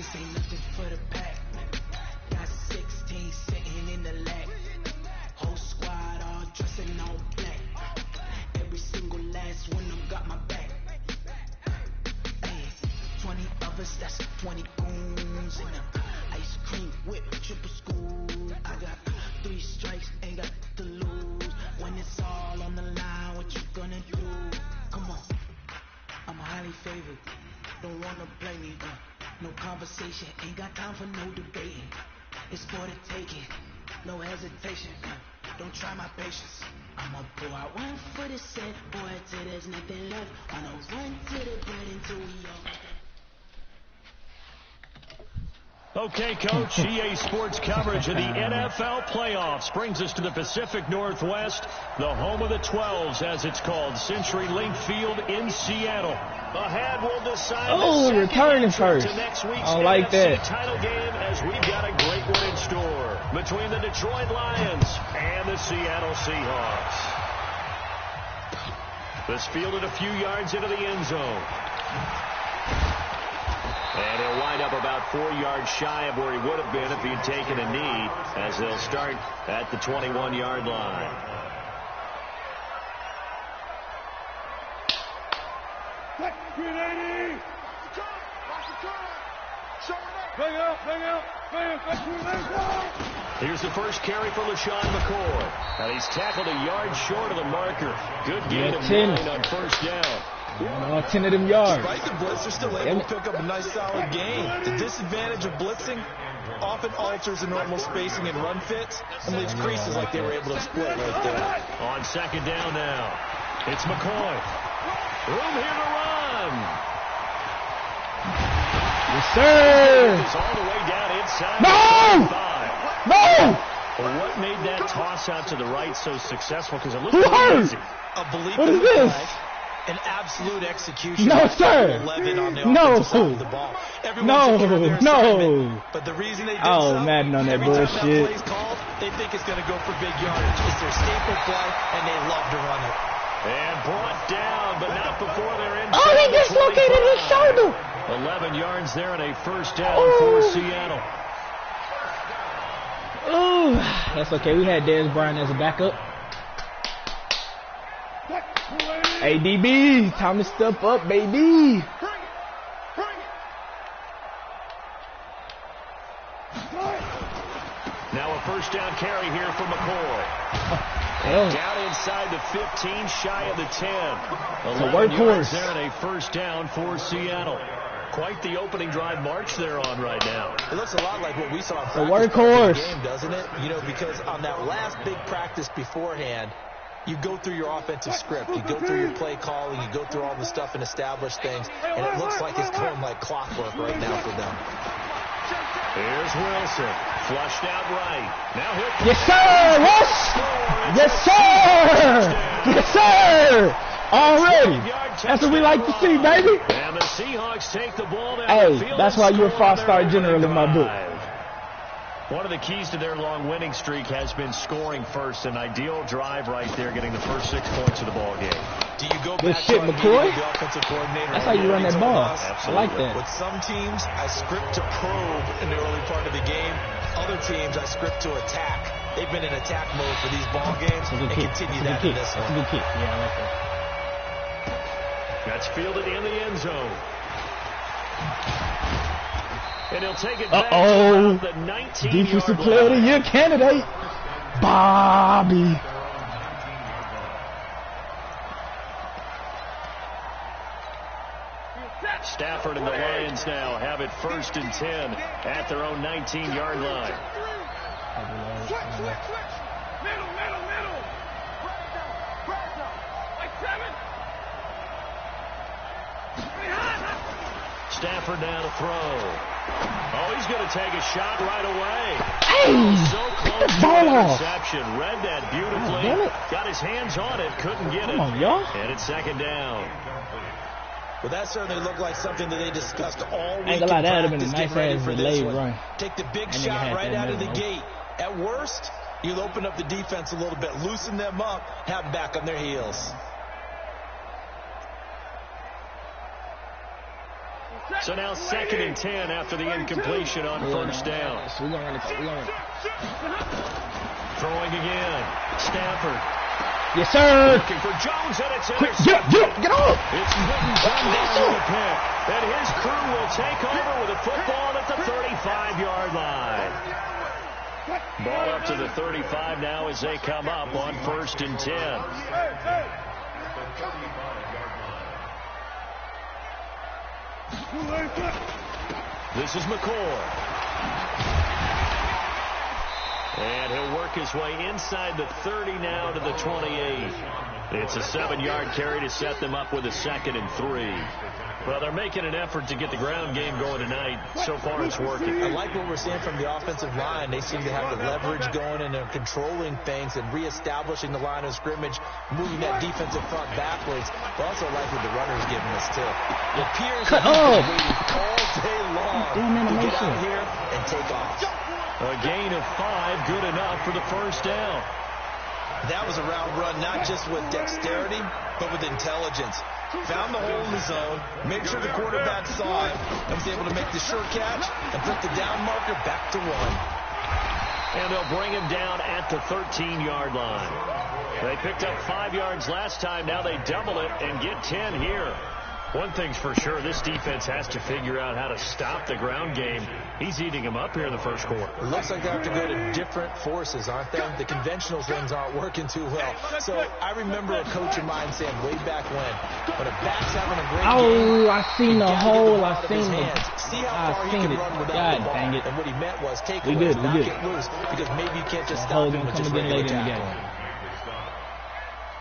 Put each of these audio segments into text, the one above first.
This ain't nothing for the pack. Got 16 sitting in the lag. Whole squad all dressing all black. Every single last one of them got my back. Hey, 20 of us, that's 20 goons in the ice cream whip, triple school. I got 3 strikes, ain't got to lose. When it's all on the line, what you gonna do? Come on, I'm highly favored. Don't wanna play me, no conversation, ain't got time for no debating. It's for the taking, no hesitation. Don't try my patience. I'ma pour out one for the set, boy, till there's nothing left. I'ma run to the bread until we all. Okay, Coach, EA Sports coverage of the NFL playoffs brings us to the Pacific Northwest, the home of the 12s, as it's called, CenturyLink Field in Seattle. Ahead will decide the returning first. To next week's I like NFC that. title game, as we've got a great one in store between the Detroit Lions and the Seattle Seahawks. This fielded a few yards into the end zone. And he'll wind up about 4 yards shy of where he would have been if he'd taken a knee, as they'll start at the 21-yard line. Here's the first carry for LaShawn McCoy. And he's tackled a yard short of the marker. Good gain of 9 on first down. 10 of them yards. Despite the blitz, they're still able to pick up a nice solid gain. The disadvantage of blitzing often alters the normal spacing and run fits and leaves creases like they were able to split right there. On second down now, it's McCoy. Room here to run. Yes, sir. It's all the way down inside. No! Well, what made that toss out to the right so successful? Because it looked Who easy. A belief What in is the this? play, an absolute execution. No, sir. 11 on the No. offensive side of the ball. Everyone's secure in their No. assignment, but the reason they did so, Madden on that every time bullshit. that play's called, they think it's going to go for big yardage. It's their staple play, and they love to run it. And brought down, but not before they're in. Oh, he dislocated his shoulder. 11 yards there and a first down for Seattle. Ooh, that's okay. We had Dez Bryant as a backup. Hey, DB, time to step up, baby. Now a first down carry here for McCoy. Down inside the 15, shy of the 10. 11 yards there and a first down for Seattle. Quite the opening drive march they're on right now. It looks a lot like what we saw in The practice workhorse. game, doesn't it? You know, because on that last big practice beforehand, you go through your offensive script, you go through your play calling, you go through all the stuff and establish things, and it looks like it's going like clockwork right now for them. Here's Wilson, flushed out right. Now he'll... Yes, sir. Yes, sir. Yes, sir. Already. That's what we like to see, baby. And the Seahawks take the ball down Hey, the field. that's why you're a five-star general in my book. One of the keys to their long winning streak has been scoring first. An ideal drive right there, getting the first 6 points of the ball game. Do you go Good back shit, to McCoy. the offensive coordinator? That's how you run that ball. I like that. With some teams, I script to probe in the early part of the game. Other teams, I script to attack. They've been in attack mode for these ball games and continue that in this one. That's a good kick. Yeah, I like that. That's fielded in the end zone. And he'll take it back to the 19-yard Defensive Player of the Year candidate, Bobby. Stafford and the Lions now have it 1st and 10 at their own 19-yard line. Middle. Like 7. Stafford now to throw. Oh, he's going to take a shot right away. Hey, so close to an interception. Read that beautifully. Got his hands on it. Couldn't get it. Come on, y'all. And it's 2nd down. Well, that certainly looked like something that they discussed all week. Ain't gonna lie, that would have been a nice ass delayed run. Take the big shot right out of the gate. At worst, you'll open up the defense a little bit, loosen them up, have them back on their heels. So now 2nd and 10 after the incompletion on first down. So we're going to run it. Throwing again. Stafford. Yes, sir. Looking for Jones, and it's Quick, intercepted. get off. It's Witten done down with a pick. And his crew will take over with a football at the 35-yard line. Ball up to the 35 now as they come up on 1st and 10. This is McCoy. And he'll work his way inside the 30 now to the 28. It's a 7-yard carry to set them up with a 2nd and 3. Well, they're making an effort to get the ground game going tonight. So far, it's working. I like what we're seeing from the offensive line. They seem to have the leverage going, and they're controlling things and reestablishing the line of scrimmage, moving that defensive front backwards. But also like what the runner's giving us, too. It appears that he's waiting all day long to get out here and take off. A gain of 5, good enough for the first down. That was a route run, not just with dexterity, but with intelligence. Found the hole in the zone, made sure the quarterback saw it, and was able to make the sure catch and put the down marker back to 1. And they'll bring him down at the 13-yard line. They picked up 5 yards last time. Now they double it and get 10 here. One thing's for sure, this defense has to figure out how to stop the ground game. He's eating them up here in the first quarter. It looks like they have to go to different forces, aren't they? The conventional things aren't working too well. So I remember a coach of mine saying way back when a back's having a great game, I seen the hole. I seen it. See how far he can run without the ball. Dang it. And what he meant was take away, not get loose, because maybe you can't just stop him with just regular tackle.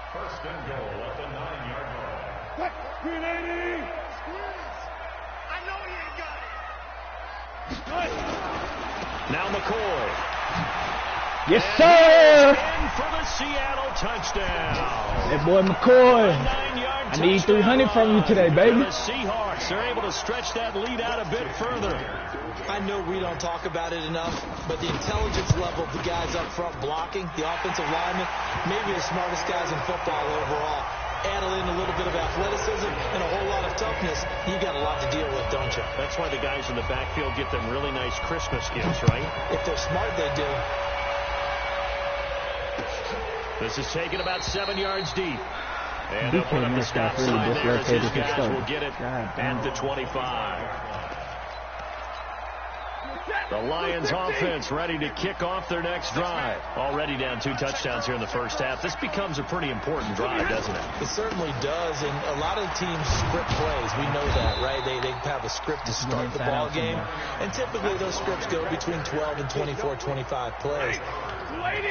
First and goal at the 9-yard line. Now McCoy. Yes, sir. In for the Seattle touchdown. That boy McCoy. 9-yard I need 300 from you today, baby. The Seahawks are able to stretch that lead out a bit further. I know we don't talk about it enough, but the intelligence level of the guys up front blocking, the offensive linemen, maybe the smartest guys in football overall. Add in a little bit of athleticism and a whole lot of toughness, you got a lot to deal with, don't you? That's why the guys in the backfield get them really nice Christmas gifts, right? If they're smart, they do. This is taken about 7 yards deep. And he'll put up the stop sign there as his guys will get it at the 25. The Lions offense ready to kick off their next drive. Already down 2 touchdowns here in the first half. This becomes a pretty important drive, doesn't it? It certainly does, and a lot of teams script plays. We know that, right? They have a script to start the ball game, and typically those scripts go between 12 and 24, 25 plays.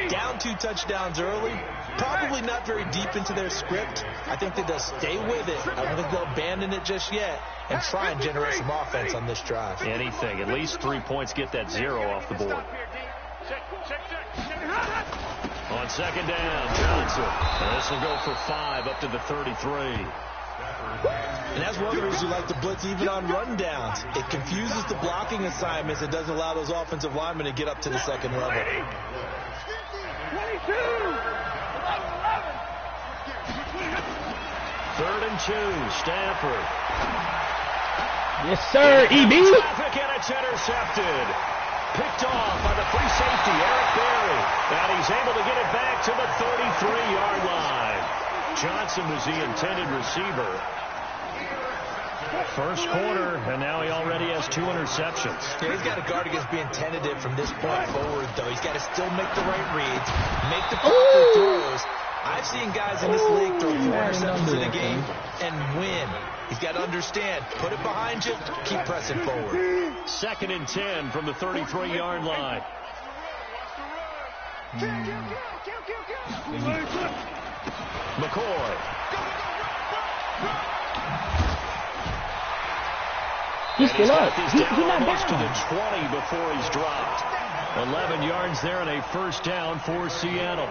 Down 2 touchdowns early, probably not very deep into their script. I think that they'll stay with it. I don't think they'll abandon it just yet and try and generate some offense on this drive. Anything. At least 3 points, get that 0 off the board. On second down, Johnson. This will go for 5 up to the 33. And that's one of the reasons you like to blitz even on rundowns. It confuses the blocking assignments. It doesn't allow those offensive linemen to get up to the second level. 3rd and 2, Stafford. Yes, sir, EB. Traffic, and it's intercepted. Picked off by the free safety, Eric Berry. And he's able to get it back to the 33-yard line. Johnson was the intended receiver. First quarter, and now he already has 2 interceptions. Yeah, he's got to guard against being tentative from this point forward, though. He's got to still make the right reads, make the proper throws. I've seen guys in this league throw 4 interceptions in a game and win. He's got to understand, put it behind you, keep pressing forward. 2nd and 10 from the 33-yard line. McCoy. He's still up. He's He's not almost to down. the 20 before he's dropped. 11 yards there and a first down for Seattle.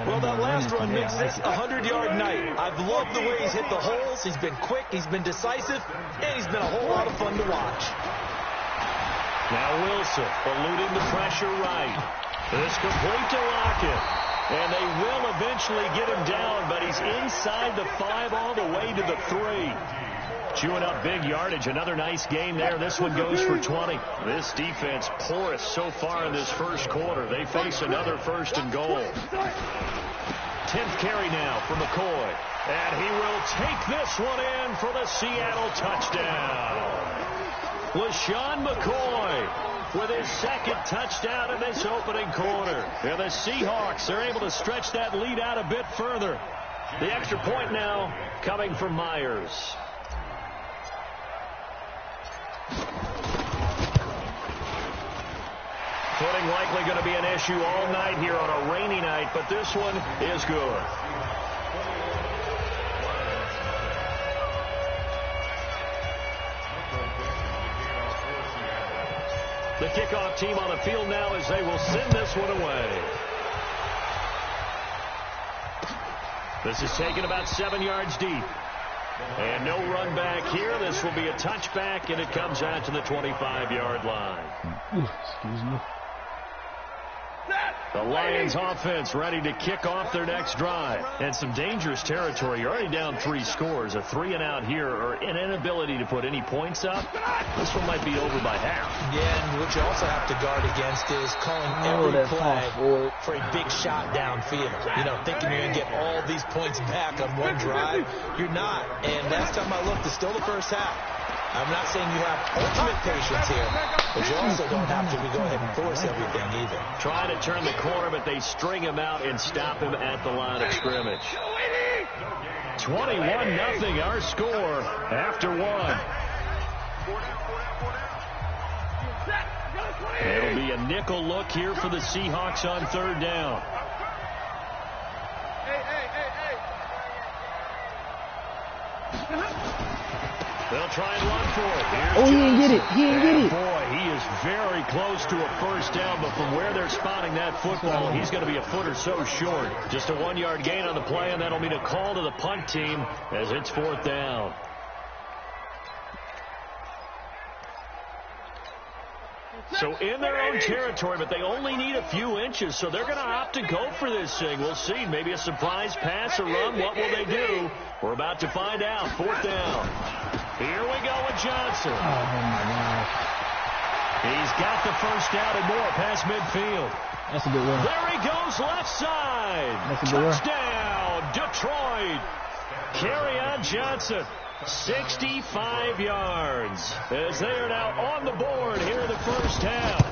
Well, that last run makes this a 100-yard night. I've loved the way he's hit the holes. He's been quick, he's been decisive, and he's been a whole lot of fun to watch. Now Wilson eluding the pressure right. This complete to Lockett. And they will eventually get him down, but he's inside the 5 all the way to the 3. chewing up big yardage. Another nice game there. This one goes for 20. This defense porous so far in this first quarter. They face another 1st and goal. 10th carry now for McCoy. And he will take this one in for the Seattle touchdown. LaShawn McCoy with his 2nd touchdown in this opening quarter. And the Seahawks are able to stretch that lead out a bit further. The extra point now coming from Myers. Footing likely going to be an issue all night here on a rainy night, but this one is good. The kickoff team on the field now as they will send this one away. This is taken about 7 yards deep. And no run back here. This will be a touchback, and it comes out to the 25-yard line. Excuse me. The Lions offense ready to kick off their next drive. And some dangerous territory. You're already down 3 scores. A 3-and-out here or an inability to put any points up. This one might be over by half. Yeah, and what you also have to guard against is calling every play for a big shot downfield. You know, thinking you're going to get all these points back on one drive. You're not. And last time I looked, it's still the first half. I'm not saying you have ultimate patience here, but you also don't have to go ahead and force everything either. Trying to turn the corner, but they string him out and stop him at the line of scrimmage. 21-0 our score after 1. It'll be a nickel look here for the Seahawks on 3rd down. They'll try and run for it. Here's he didn't get it. He didn't get it. Boy, he is very close to a 1st down, but from where they're spotting that football, he's going to be a foot or so short. Just a 1-yard gain on the play, and that'll mean a call to the punt team as it's 4th down. So in their own territory, but they only need a few inches, so they're going to opt to go for this thing. We'll see. Maybe a surprise pass or run. What will they do? We're about to find out. 4th down. Here we go with Johnson. Oh, my gosh. He's got the 1st down and more past midfield. That's a good one. There he goes left side. That's a good Touchdown, Detroit. Kerryon Johnson. 65 yards as they are now on the board here in the first half.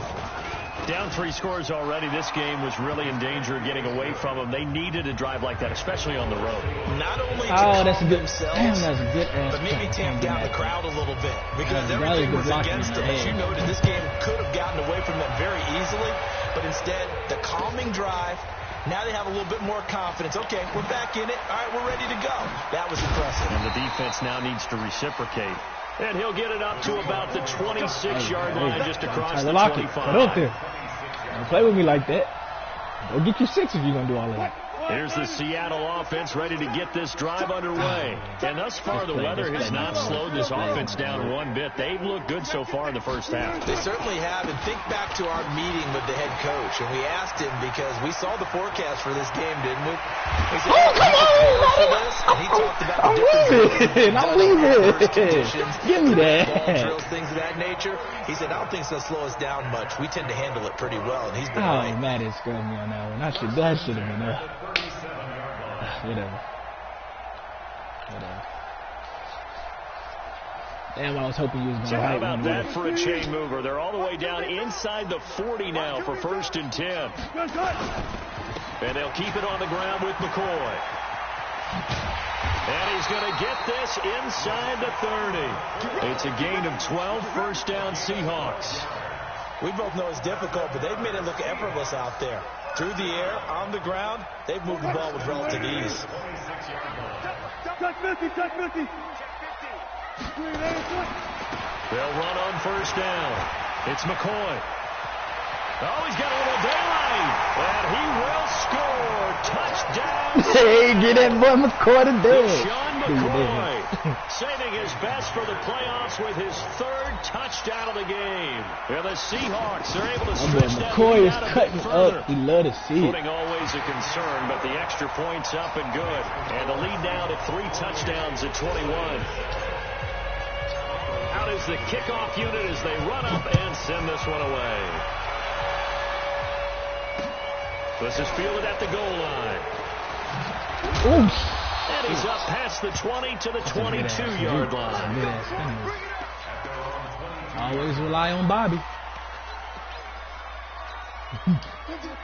Down 3 scores already. This game was really in danger of getting away from them. They needed a drive like that, especially on the road. Not only to that's a good themselves, that's a good but maybe tamp down the crowd a little bit because everything was against them. As you noted, this game could have gotten away from them very easily, but instead, the calming drive. Now they have a little bit more confidence. Okay, we're back in it. All right, we're ready to go. That was impressive. And the defense now needs to reciprocate. And he'll get it up to about the 26-yard line, just across the 25. Don't play with me like that. Go get your 6 if you're going to do all of that. Here's the Seattle offense ready to get this drive underway. And thus far, the weather has not slowed this offense down one bit. They've looked good so far in the first half. They certainly have. And think back to our meeting with the head coach. And we asked him because we saw the forecast for this game, didn't we? We said, come on! And he talked about the different I'm leaving. Give me that. Ball drills, things of that nature. He said, I don't think it's going to slow us down much. We tend to handle it pretty well. And he's been right. Matt is screwing me on that one. That should have been up. Whatever. Damn, I was hoping you was going to how about that for a chain mover? They're all the way down inside the 40 now for 1st and 10. And they'll keep it on the ground with McCoy. And he's going to get this inside the 30. It's a gain of 12, 1st down Seahawks. We both know it's difficult, but they've made it look effortless out there. Through the air, on the ground, they've moved the ball with relative ease. They'll run on 1st down. It's McCoy. Oh, he's got a little daylight. And he will score. Touchdown. Hey, get that boy McCoy today. Sean McCoy saving his best for the playoffs with his 3rd touchdown of the game. And the Seahawks are able to stretch that lead out a bit further. Up. We love to see it. Footing always a concern, but the extra points up and good. And the lead down to 3 touchdowns at 21. is the kickoff unit as they run up and send this one away. This is fielded at the goal line. Ooh. And he's up past the 20 to the 22-yard line. Always rely on Bobby.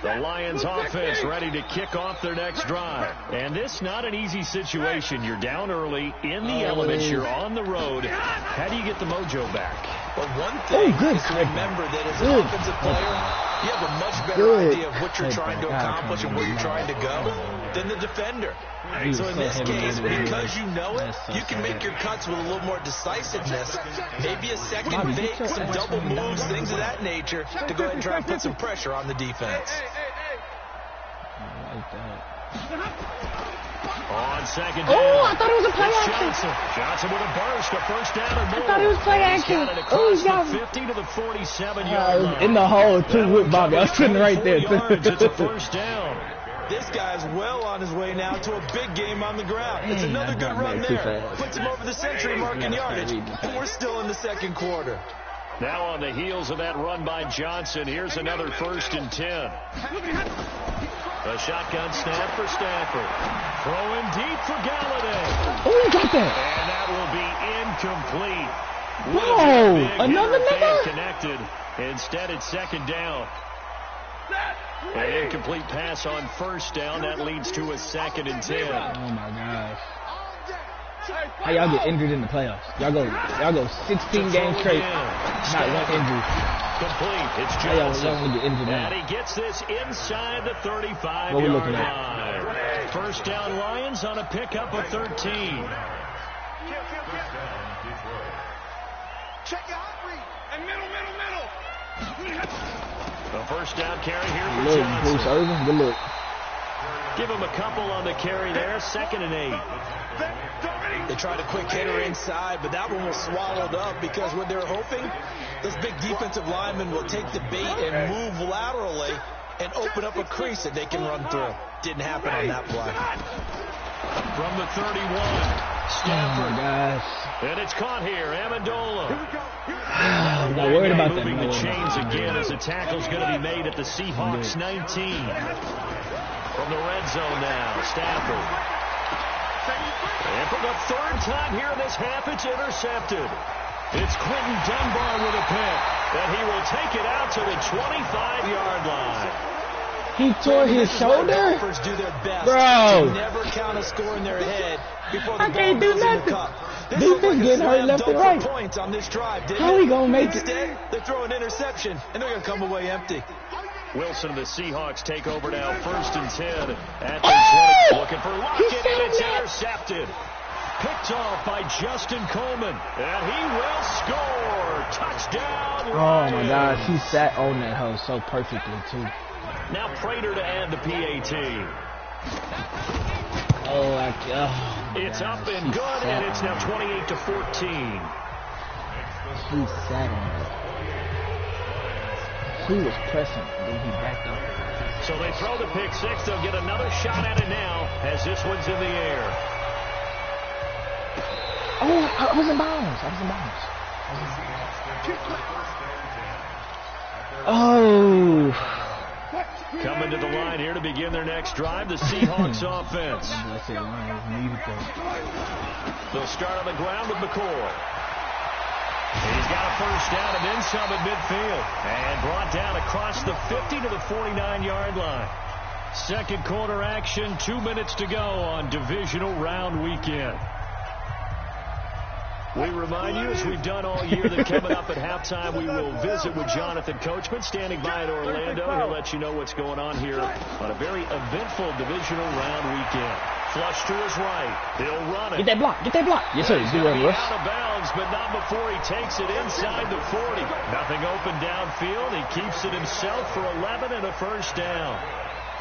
The Lions offense ready to kick off their next drive. And this not an easy situation. You're down early, in the elements, you're on the road. How do you get the mojo back? Well, one thing is to remember that as an offensive player, you have a much better idea of what you're trying to accomplish and where you're trying to go than the defender. So in this case, because you know it, you can make your cuts with a little more decisiveness. Maybe a second fake, some double moves, things of that nature, to go ahead and try and put some pressure on the defense. I like that. On second down. Oh, I thought it was a play action. Johnson with a burst, a first down and more. I thought it was play action. Oh, he's got the 50 to the 47-yard line. In the hole, too, with Bobby. I was sitting right there. It's a first down. This guy's well on his way now to a big game on the ground. It's another good run there. Puts him over the century mark in yardage, and we're still in the second quarter. Now on the heels of that run by Johnson, here's another 1st and 10. A shotgun snap for Stafford. Throwing deep for Galladay. Oh, he got that. And that will be incomplete. Whoa, another nigga? Connected. Instead, it's second down. An incomplete pass on first down. That leads to a 2nd and 10. Oh, my gosh. How y'all get injured in the playoffs? Y'all go 16 games straight, not one injury. Complete. It's Johnson. Y'all get injured now. And he gets this inside the 35-yard line. First down Lions on a pickup of 13. Check out read. And middle. The first down carry here for Look, Johnson. Bruce Irvin, good look. Give him a couple on the carry there. 2nd and 8. They tried a quick hitter inside, but that one was swallowed up because what they're hoping, this big defensive lineman will take the bait and move laterally and open up a crease that they can run through. Didn't happen on that play. From the 31, Stafford. Oh, my gosh. And it's caught here, Amendola. I'm not worried about that. Moving the chains again as the tackle's going to be made at the Seahawks 19. From the red zone now, Stafford. And for the 3rd time here in this half, it's intercepted. It's Quentin Dunbar with a pick, and he will take it out to the 25-yard line. He tore his shoulder? Do their best Bro. to never count a score in their head before the I ball can't do goes in the nothing. cup. This Defense like getting hurt left and right. Points on this drive, How we gonna make it? Instead, they throw an interception, and they're going to come away empty. Wilson and the Seahawks take over now, 1st and 10 at the 20. Looking for Lockett, and it's intercepted. Picked off by Justin Coleman, and he will score. Touchdown, Oh, Lions. my gosh. He sat on that hole so perfectly, too. Now Prater to add the PAT. It's up and good, and it's now 28 to 14. He sat on that. He was pressing, then he backed up. So they throw the pick six. They'll get another shot at it now as this one's in the air. Oh, I was in bounds. Oh. Coming to the line here to begin their next drive, the Seahawks offense. They'll start on the ground with McCoy. He's got a first down and then some at midfield. And brought down across the 50 to the 49-yard line. Second quarter action, 2 minutes to go on divisional round weekend. We remind you, as we've done all year, that coming up at halftime, we will visit with Jonathan Coachman, standing by in Orlando. He'll let you know what's going on here on a very eventful divisional round weekend. Flush to his right. He'll run it. Get that block. Yes, sir. He's going to be out of bounds, but not before he takes it inside the 40. Nothing open downfield. He keeps it himself for 11 and a first down.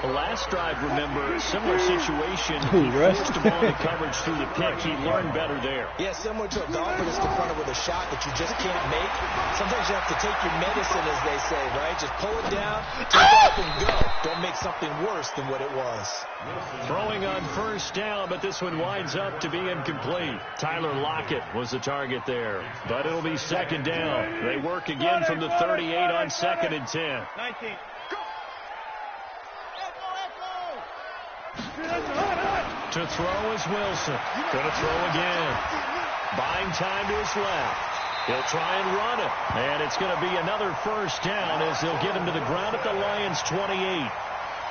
The last drive, remember, similar situation. He forced him on the coverage through the pick. He learned better there. Yeah, similar to a golfer that's confronted with a shot that you just can't make. Sometimes you have to take your medicine, as they say, right? Just pull it down, take off, and go. Don't make something worse than what it was. Throwing on first down, but this one winds up to be incomplete. Tyler Lockett was the target there, but it'll be second down. They work again from the 38 on 2nd and 10. 19. To throw is Wilson. Going to throw again. Buying time to his left. He'll try and run it. And it's going to be another first down as they'll get him to the ground at the Lions' 28.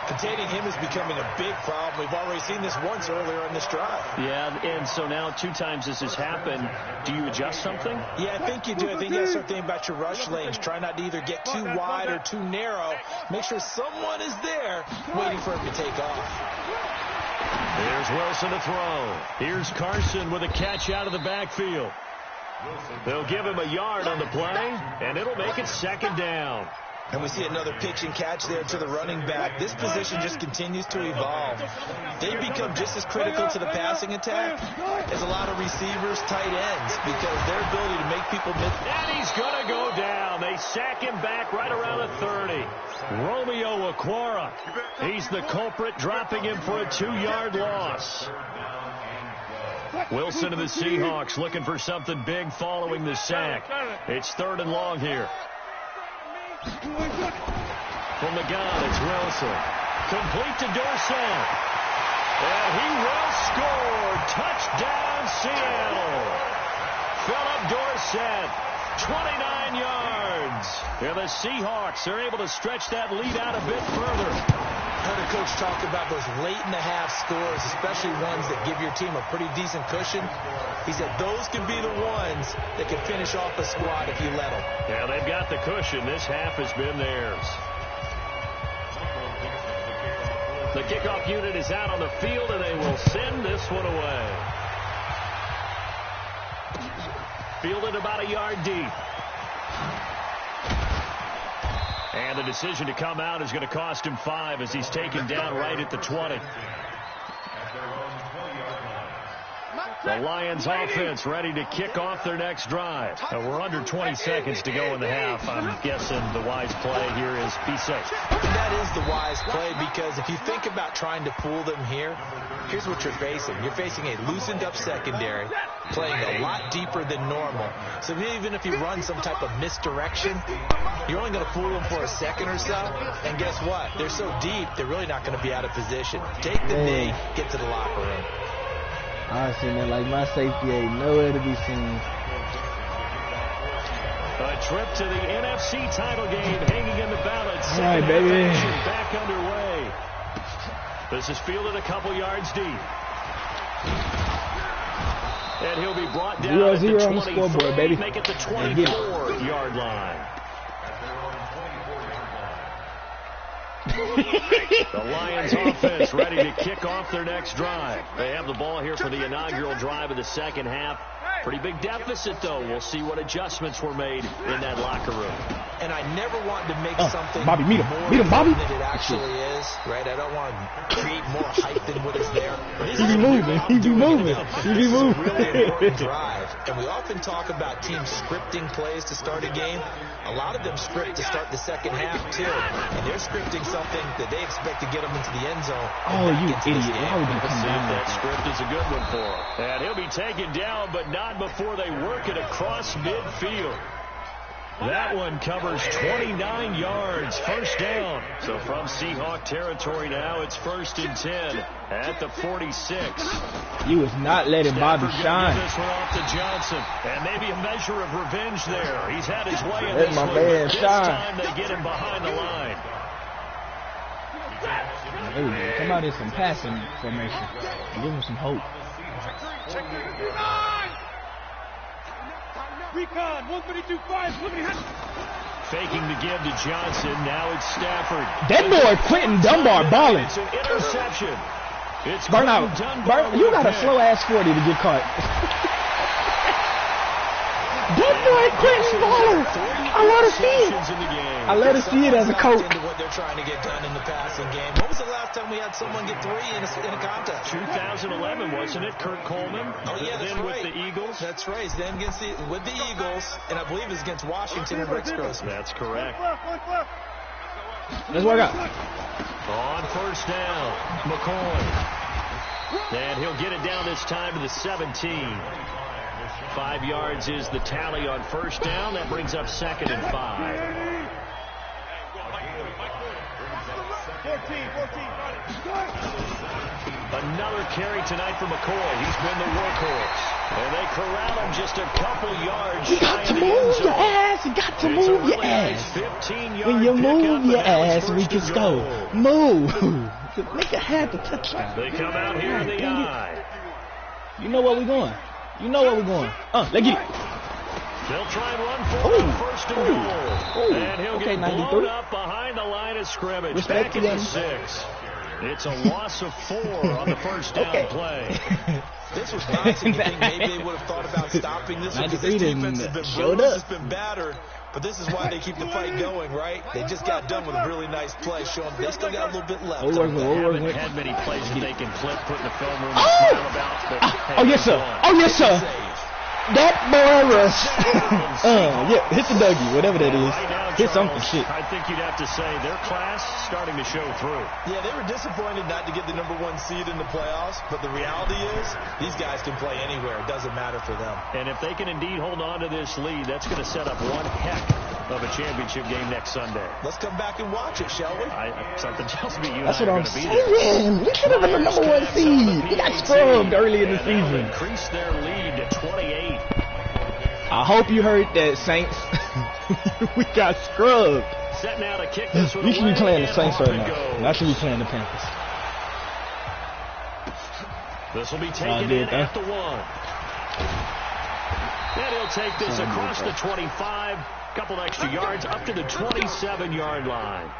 Containing him is becoming a big problem. We've already seen this once earlier in this drive. Yeah, and so now 2 times this has happened. Do you adjust something? Yeah, I think you do. I think you have to start thinking about your rush lanes. Try not to either get too wide or too narrow. Make sure someone is there waiting for him to take off. Here's Wilson to throw. Here's Carson with a catch out of the backfield. They'll give him a yard on the play, and it'll make it second down. And we see another pitch and catch there to the running back. This position just continues to evolve. They become just as critical to the passing attack as a lot of receivers, tight ends, because their ability to make people miss. And he's going to go down. They sack him back right around the 30. Romeo Okwara. He's the culprit, dropping him for a 2-yard loss. Wilson and the Seahawks looking for something big following the sack. It's 3rd and long here. From the gun, it's Wilson. Complete to Dorsett. And he will score. Touchdown, Seattle. Philip Dorsett, 29 yards. And the Seahawks are able to stretch that lead out a bit further. I heard a coach talk about those late-in-the-half scores, especially ones that give your team a pretty decent cushion. He said those can be the ones that can finish off a squad if you let them. Yeah, they've got the cushion. This half has been theirs. The kickoff unit is out on the field, and they will send this one away. Fielded about a yard deep. And the decision to come out is going to cost him 5 as he's taken down right at the 20. The Lions offense ready to kick off their next drive. We're under 20 seconds to go in the half. I'm guessing the wise play here is be safe. That is the wise play, because if you think about trying to fool them here, here's what you're facing. You're facing a loosened up secondary, playing a lot deeper than normal. So even if you run some type of misdirection, you're only going to fool them for a second or so. And guess what? They're so deep, they're really not going to be out of position. Take the knee, get to the locker room. I seen that like my safety ain't nowhere to be seen. A trip to the NFC title game hanging in the balance. All right, baby. Back underway. This is fielded a couple yards deep. And he'll be brought down 0-0 at the 23, on the scoreboard, baby. Make it the 24-yard line. The Lions offense ready to kick off their next drive. They have the ball here for the inaugural drive of the second half. Pretty big deficit, though. We'll see what adjustments were made in that locker room. And I never want to make something Bobby, meet him. more Meet him, Bobby. than it actually is, right? I don't want to create more hype than what is there. He be moving. He be moving. He be moving. Really important drive. And we often talk about teams scripting plays to start a game. A lot of them script to start the second half, too. And they're scripting something that they expect to get them into the end zone. Oh, you idiot. Why would you come See down if that there? script is a good one for him. And he'll be taken down, but not before they work it across midfield. That one covers 29 yards, first down. So from Seahawk territory now, it's 1st and 10 at the 46. You was not letting Bobby Stafford shine. give this one off to Johnson, and maybe a measure of revenge there. He's had his way in Let this my one. man This shine. time they get him behind the line. There we go. Come out in some passing formation. Give him some hope. Recon, 132-5, liberty hot. Faking the give to Johnson. Now it's Stafford. That boy Quentin Dunbar balling. It's an interception. It's Burnout. Quentin Dunbar You with got a pick. slow ass 40 to get caught. That boy Quentin Baller. I love to see it. I love to see it as a coach. Into what they're trying to get done in the passing game. When was the last time we had someone get 3 in a contest? 2011, wasn't it? Kurt Coleman. Oh yeah, that's then right. With the Eagles. That's right. Then with the Eagles, and I believe it's against Washington and Rex Grossman. That's correct. Let's work out. On first down, McCoy. And he'll get it down this time to the 17. 5 yards is the tally on first down. That brings up 2nd and 5. 14. Another carry tonight for McCoy. He's been the workhorse. And they corral him just a couple yards. You got to move your ass. You got to move your ass. When you move your ass, we can score. Move. Make it have the touchdown. They come out here in the eye. You know where we're going. You know where we're going. Let's get it. They'll try and run for it. First and goal. And he'll get 93. blown up behind the line of scrimmage. Respect back at the 6. It's a loss of 4 on the first down play. This was nice, and you think maybe they would have thought about stopping this one because this defense has been bruised, it's been battered. But this is why they keep the fight going, right? They just got done with a really nice play, showing they still got a little bit left. They haven't had many plays that they can flip, put in the film room and smile about. But, hey, yes, sir. Oh, yes, sir. That boy rush. Yeah, hit the Dougie, whatever that is. Hit something shit. I think you'd have to say their class starting to show through. Yeah, they were disappointed not to get the #1 seed in the playoffs, but the reality is these guys can play anywhere. It doesn't matter for them. And if they can indeed hold on to this lead, that's going to set up one heck of a championship game next Sunday. Let's come back and watch it, shall we? Something tells me you That's and I what are I'm going to be saying. there. We should have been the #1 seed. We got scrubbed early in the season. Increase their lead to 28. I hope you heard that, Saints. We got scrubbed. Set now to kick this one. You should be playing the Saints right now. Goes. I should be playing the Panthers. This will be taken in at the 1. And he'll take this across the 25. Couple extra yards up to the 27-yard line.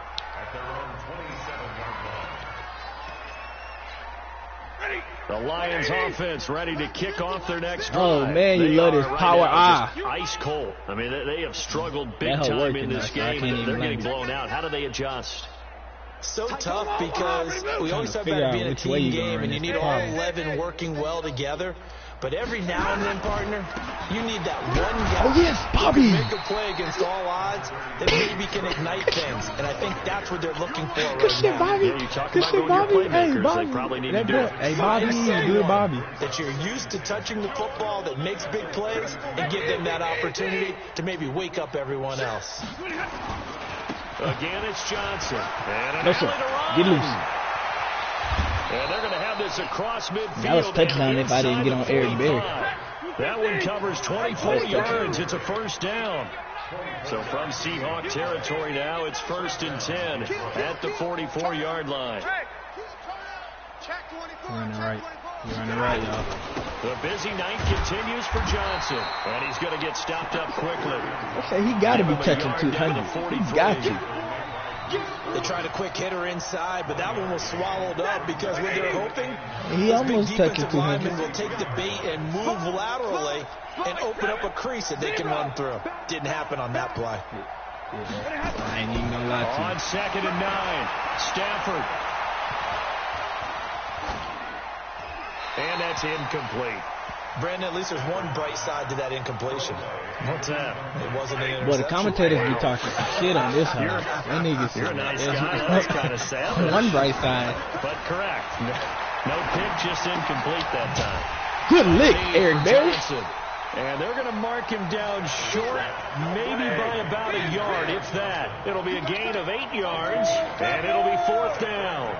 The Lions offense ready to kick off their next drive. Oh, man, you love this power eye. Ice cold. I mean, they have struggled big time in this game, and they're getting blown out. How do they adjust? So tough because we always talk about it being a team game, and you need all 11 working well together. But every now and then, partner, you need that one guy who can make a play against all odds that maybe can ignite things. And I think that's what they're looking for right now. Bobby. Yeah, you talk about your playmakers. They probably need to do it. Hey, Bobby, good Bobby. That you're used to touching the football, that makes big plays, and give them that opportunity to maybe wake up everyone else. Again, it's Johnson. And No, sir. Get loose. And they're going to have this across midfield. That was touchdown if I didn't get on Eric Berry. That one covers 24 yards. It's a first down. So from Seahawk territory now, it's 1st and 10 at the 44-yard line. You're on the right. You're on the right, y'all. The busy night continues for Johnson. And he's going to get stopped up quickly. I say he got to be touching 200. He's got to. They tried a quick hitter inside, but that one was swallowed up because what they're hoping He almost touched defensive 200. linemen will take the bait and move laterally and open up a crease that they can run through. Didn't happen on that play. I ain't even gonna lie to you. On 2nd and 9, Stafford. And that's incomplete. Brandon, at least there's one bright side to that incompletion. What's that? It wasn't an interception. Well, the commentators be talking shit on this one. That nigga You're a nice guy. That's kind of sad. One bright side. But correct. No pick, just incomplete that time. Good lick, Eric Berry. And they're going to mark him down short, maybe by about a yard, if that. It'll be a gain of 8 yards, and it'll be 4th down.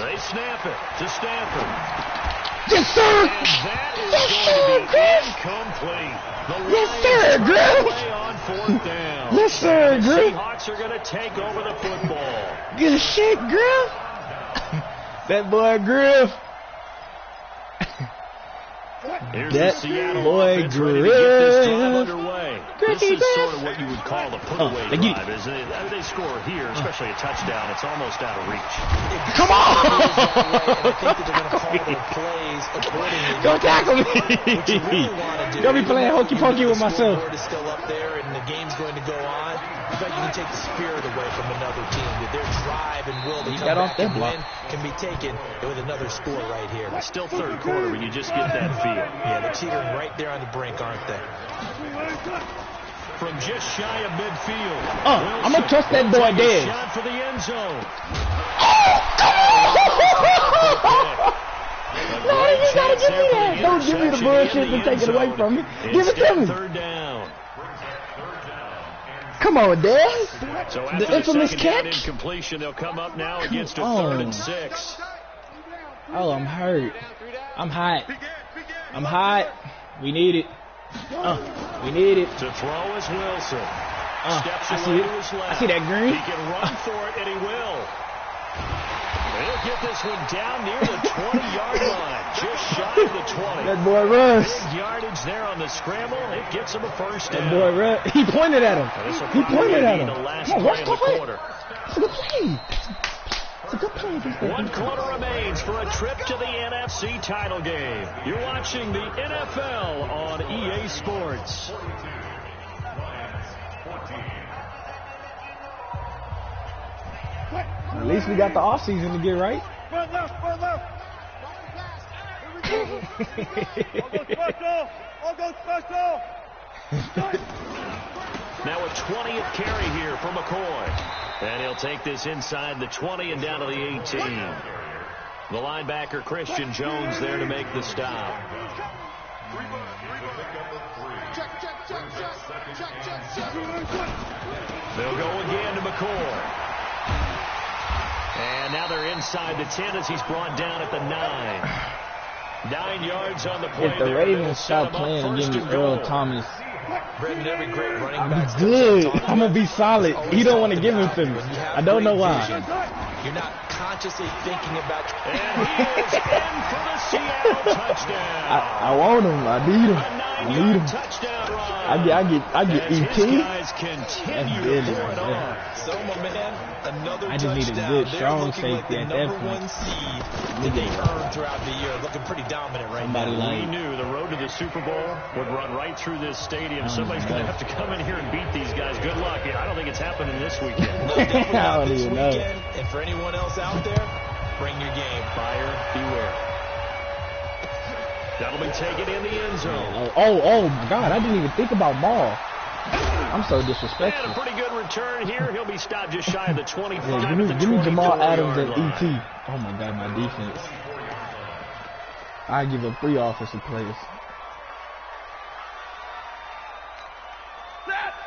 They snap it to Stafford. Yes, sir. And that is going to be incomplete. Yes, sir, Griff. On 4th down. Yes, sir, The Griff. Seahawks are going to take over the football. Good shit, Griff. That boy, Griff. Here's That the Seattle boy, offense ready to get this drive Griff. underway. Griffy This is Griff. sort of what you would call a put-away drive. Is they score here, especially a touchdown, it's almost out of reach. Come on. I think that they're going to call their plays accordingly. Don't tackle me. What you really want to do. Don't be playing hokey pokey with myself. The scoreboard is still up there, and the game's going to go on. I feel like you can take the spirit away from another team. That their drive and will to come back and win can be taken with another score right here. It's still third quarter, but you just get that feel. Yeah, they're teetering right there on the brink, aren't they? From just shy of midfield. I'm going to touch that boy dead. Shot for the end zone. No, you gotta give me that. Don't give me the bullshit to take it away from me. Give it to me. Third down. Come on, Dez. So The infamous catch. Incompletion, they'll come up now against a 3rd and 6. Oh, I'm hurt. I'm hot. I'm hot. We need it. We need it. To throw is Wilson. Steps I see away it. to his left. I see that green. He can run for it, and he will. He'll get this one down near the 20-yard line, just shy of the 20. That boy runs. Big yardage there on the scramble. It gets him a first down. That boy runs. He pointed at him. He pointed at him. The last Come on, play of the quarter. It's a good play. It's a good play. 1 quarter remains for a trip to the NFC title game. You're watching the NFL on EA Sports. At least we got the offseason to get right. I'll go special. Now a 20th carry here for McCoy. And he'll take this inside the 20 and down to the 18. The linebacker, Christian Jones, there to make the stop. They'll go again to McCoy. And now they're inside the 10 as he's brought down at the 9. 9 yards on the play. If the Ravens stop playing and give me Earl Thomas, Brendan, every great running I'm back good. I'm going to be solid. He don't want to give him to me. I don't know why. You're not consciously thinking about. And he is in for the Seattle touchdown. I want him. I need him. I need him. Touchdown run. I get As ET. his guys continue to pour it on. So, my man, another I just need a touchdown. good, They're strong looking like safety the at that number point. 1 seed that they earned throughout the year. Looking pretty dominant right Somebody now. We knew the road to the Super Bowl would run right through this stadium. Somebody's going to have to come in here and beat these guys. Good luck. I don't think it's happening this weekend. I don't even know. And for anyone else out there, bring your game. Buyer beware. That'll be taken in the end zone. Oh my God. I didn't even think about Maul. I'm so And a disrespectful. pretty good return here. He'll be stopped just shy of the 25. Yeah, at the give me Jamal Adams 24-yard and line. ET. Oh my God, my defense. I give up 3 offensive players.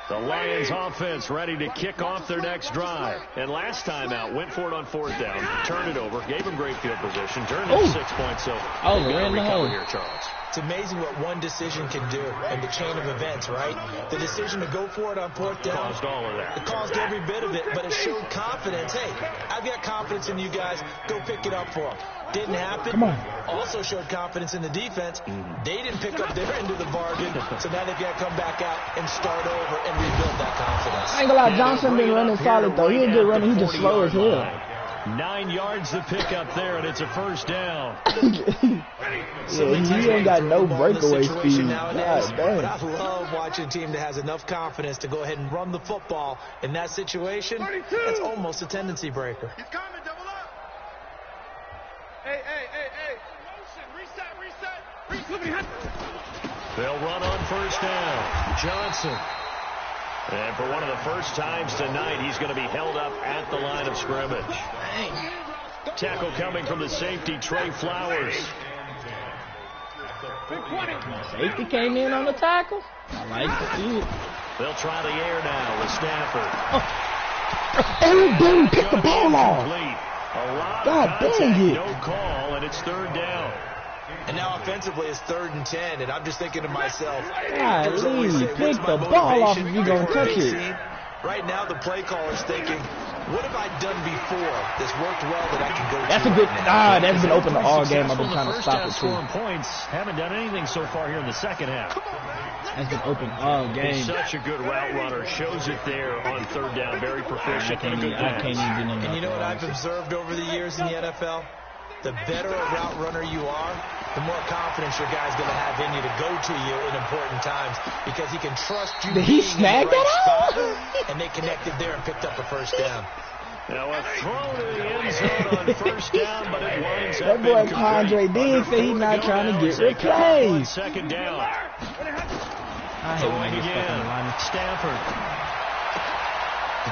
The Lions offense ready to kick off their next drive. And last time out, went for it on 4th down, turned it over, gave him great field position, turned it 6 points. So Oh, they've got ran to the recover hole. here, Charles. It's amazing what one decision can do in the chain of events, right? The decision to go for it on 4th down. Caused all of that. It caused every bit of it, but it showed confidence. Hey, I've got confidence in you guys. Go pick it up for them. Didn't happen. Come on. Also showed confidence in the defense. They didn't pick up their end of the bargain, so now they've got to come back out and start over and rebuild that confidence. I ain't gonna lie, Johnson been running solid though. He ain't good running. He just slow as hell. 9 yards to pick up there, and it's a first down. Yeah, he ain't got no breakaway speed. God But damn. I love watching a team that has enough confidence to go ahead and run the football in that situation. That's almost a tendency breaker. He's coming, double up. Hey. Motion, reset. They'll run on first down. Johnson. And for one of the first times tonight, he's going to be held up at the line of scrimmage. Tackle coming from the safety, Trey Flowers. Safety came in on the tackle. I like to see it. They'll try the air now with Stafford. Oh, dude, pick the ball off. Complete. A lot God of dang contact, it. no call, and it's 3rd down. And now offensively it's 3rd and 10, and I'm just thinking to myself, God, there's always Lee, a, pick what's my the ball off motivation if you gonna before touch a it. scene? Right now the play caller's thinking, what have I done before that's worked well that I can go That's to a good. right now? That's been open to all game. I've Successful been trying to in the stop it first too. half, scoring points. Haven't done anything so far here in the second half. That's been open all game. Such a good route runner. Shows it there on 3rd down. Very I proficient. can't and a even good pass. get in And you know what I've observed over the years in the NFL? the better a route runner you are, the more confidence your guy's going to have in you to go to you in important times because he can trust you. Did he snag that out? And they connected there and picked up a first down. Now a throw to the end zone on first down, but it winds up That boy incomplete. Andre did say he's not trying to get replaced. Second down. I hate when I get stuck on the line. Stafford.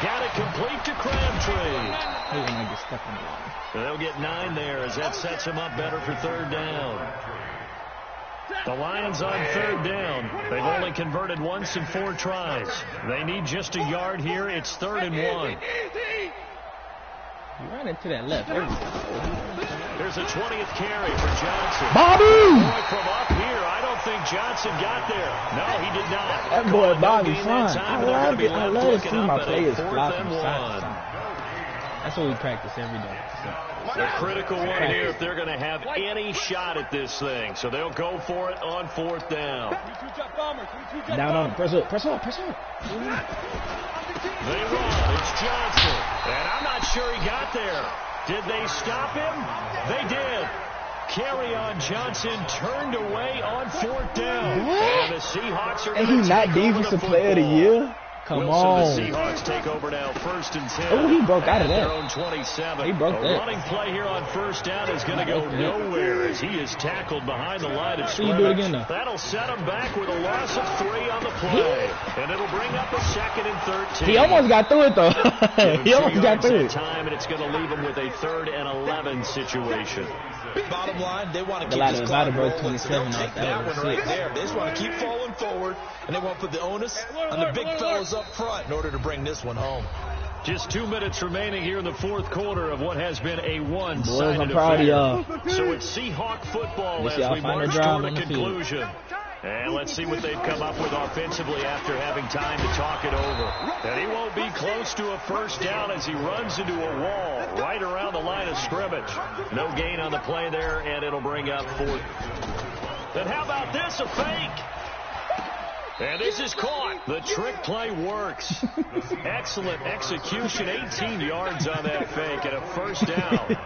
Got it complete to Crabtree. I hate when I get stuck on the line. They'll get 9 there as that sets them up better for third down. The Lions on third down. They've only converted once in 4 tries. They need just a yard here. It's 3rd and 1. You run into that left. Here's a 20th carry for Johnson. Bobby! Boy, from up here, I don't think Johnson got there. No, he did not. That boy Bobby fun. Time, I love to see my players flop flop from side to side. That's what we practice every day. The critical one here if they're going to have any shot at this thing. So they'll go for it on 4th down. Down on him. Press up. Press up. Press up. They run. It's Johnson. And I'm not sure he got there. Did they stop him? They did. Carry on Johnson turned away on 4th down. What? And the Seahawks are And he's not defensive player of the year? Come on. The Seahawks take over now, 1st and 10. Oh, he broke out of that. Their own 27. He broke that. Running play here on 1st down is going to go nowhere as he is tackled behind the line of See you scrimmage. do it again now. That'll set him back with a loss of 3 on the play. And it'll bring up a 2nd and 13. He almost got through it, though. He almost got through it. Time, and it's going to leave him with a 3rd and 11 situation. Bottom line, they want to keep Gladys this clock broke rolling, so they'll 27 take that one right there. They just want to keep falling forward, and they want to put the onus on the big fellas up front in order to bring this one home. Just 2 minutes remaining here in the 4th quarter of what has been a one-sided Boys, I'm proud of y'all. So it's Seahawk football as we find a march drive toward a on the conclusion. And let's see what they've come up with offensively after having time to talk it over. And he won't be close to a first down as he runs into a wall right around the line of scrimmage. No gain on the play there, and it'll bring up 4th. Then how about this, a fake? And this is caught. The trick play works. Excellent execution. 18 yards on that fake and a first down.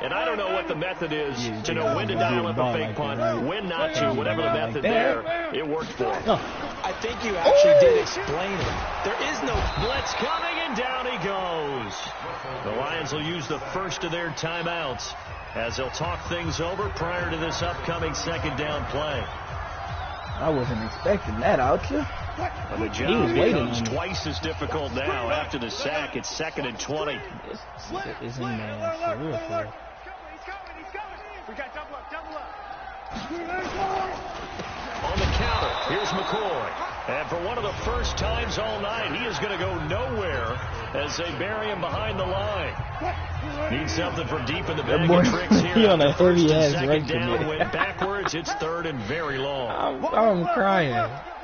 And I don't know what the method is to know when to dial up a fake punt, when not to, whatever the method there. It worked for him. I think you actually did explain it. There is no blitz coming, and down he goes. The Lions will use the first of their timeouts as they'll talk things over prior to this upcoming 2nd down play. I wasn't expecting that out here. And the job becomes twice as difficult now after the sack. It's 2nd and 20. It's in there for real. He's coming. We got double up. On the counter, here's McCoy. And for one of the first times all night, he is going to go nowhere as they bury him behind the line. Need something from deep in the bag of tricks here. He on a heavy ass second down, went backwards. It's 3rd and very long. I'm crying.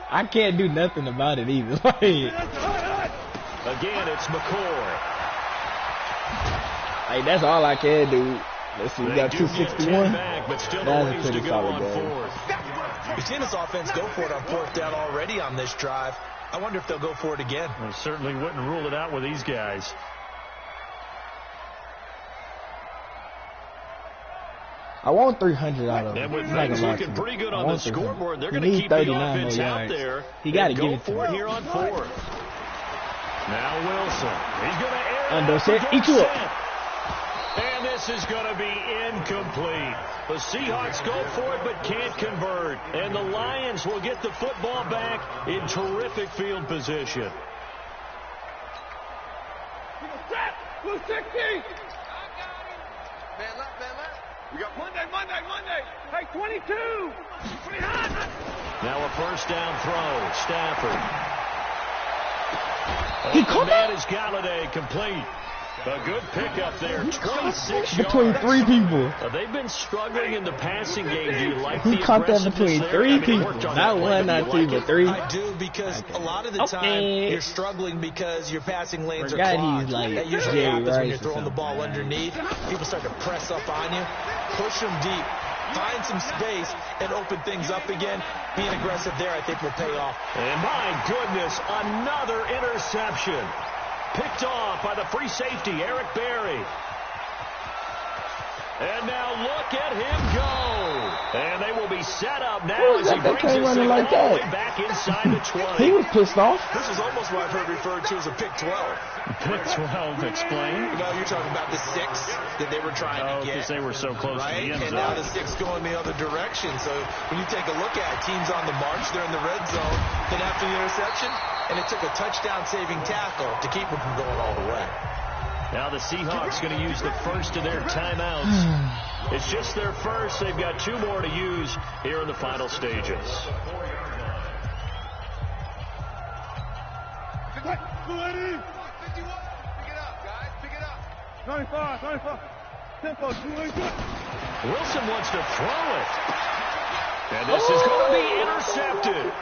I can't do nothing about it either. Again, it's McCoy. Hey, that's all I can do. Let's see, we got 261. Back, but still That's a ways pretty to go solid on game. 4th. We've seen this offense go for it on 4th down already on this drive. I wonder if they'll go for it again. I certainly wouldn't rule it out with these guys. I want 300 out of him. And with things looking pretty good on the scoreboard, they're going to keep the offense out there. He got to give it for it here on 4th. Now Wilson. He's going to air under set. Eat you up. And this is going to be incomplete. The Seahawks go for it but can't convert. And the Lions will get the football back in terrific field position. Blue 60. Man left. We got Monday. Hey, 22. Now a first down throw. Stafford. He caught that? Is Galladay complete. A good pickup there. 26 between yards. 3 people. They've been struggling in the passing game. Do you like He the caught that between there? 3 people. Not one, not two, but 3. I do, because a lot of the time you're struggling because your passing lanes are clogged. He's like that usually Jerry happens when Rice you're throwing the ball underneath. People start to press up on you, push them deep, find some space, and open things up again. Being aggressive there, I think, will pay off. And my goodness, another interception. Picked off by the free safety, Eric Berry. And now look at him go. And they will be set up now as he brings came this running thing like all the that? way back inside the 20. He was pissed off. This is almost what I've heard referred to as a pick 12. Pick 12, explain. No, you're talking about the 6 that they were trying to get. Because they were so close to the end zone. And now the 6 going the other direction. So when you take a look at it, teams on the march, they're in the red zone. Then after the interception, and it took a touchdown-saving tackle to keep them from going all the way. Now the Seahawks going to use the first of their timeouts. It's just their first. They've got 2 more to use here in the final stages. Pick it up, guys. Pick it up. 95. Tempo, 2 Wilson wants to throw it. And this is going to be intercepted.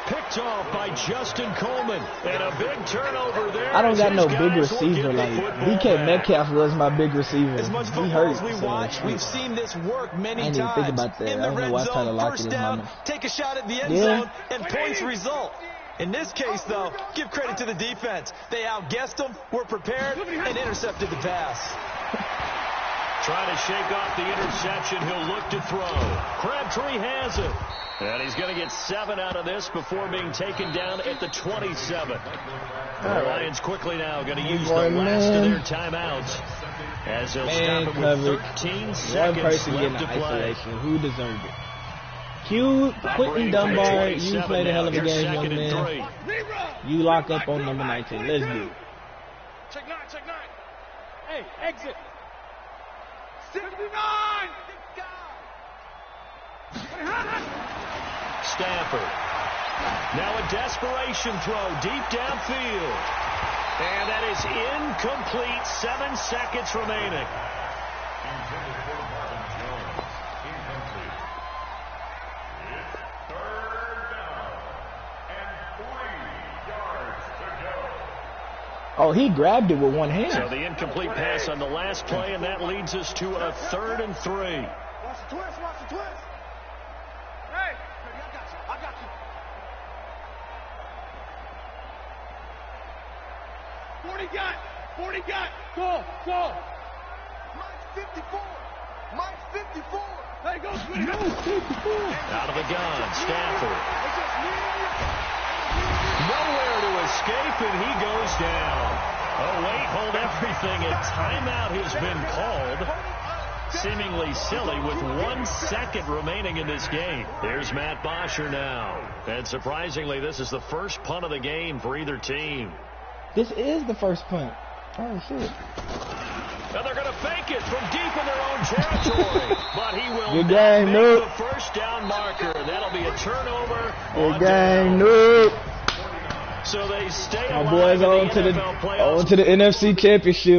Picked off by Justin Coleman. And a big turnover there. I don't got no His big guys will receiver. get Like, the football DK back. Metcalf was my big receiver. As much He football hurt. as we so watch, we've seen this work many I didn't even times. think about that. In I the don't know red why Tyler zone, Lockett first is down, mama. take a shot at the end Yeah. zone, and points result. In this case, though, give credit to the defense. They outguessed them, were prepared, and intercepted the pass. Trying to shake off the interception. He'll look to throw. Crabtree has it. And he's going to get 7 out of this before being taken down at the 27. The Lions quickly now going to use the last of their timeouts as they'll stop it with 13 One seconds person getting left the to play. isolation. Who deserved it? Quentin Dunbar, you played a hell of a game, young man. You lock up on number 19. Let's do it. Check 9. Hey, exit. 69. Stafford. Now a desperation throw deep downfield. And that is incomplete. 7 seconds remaining. Oh, he grabbed it with one hand. So the incomplete pass on the last play, and that leads us to a 3rd and 3. Watch the twist. Hey, I got you. 40 got. Go. Mike 54. Hey, go, Smitty. Out of the gun, Stafford. Nowhere to escape, and he goes down. Oh, wait, hold everything. A timeout has been called. Seemingly silly with 1 second remaining in this game. Here's Matt Bosher now. And surprisingly, this is the first punt of the game for either team. This is the first punt. Oh, shit. And they're going to fake it from deep in their own territory. But he will Good not game, make Nope. the first down marker. That'll be a turnover. Good game, Nope. So they stay My alive boys in on to the NFL playoffs. NFC Championship.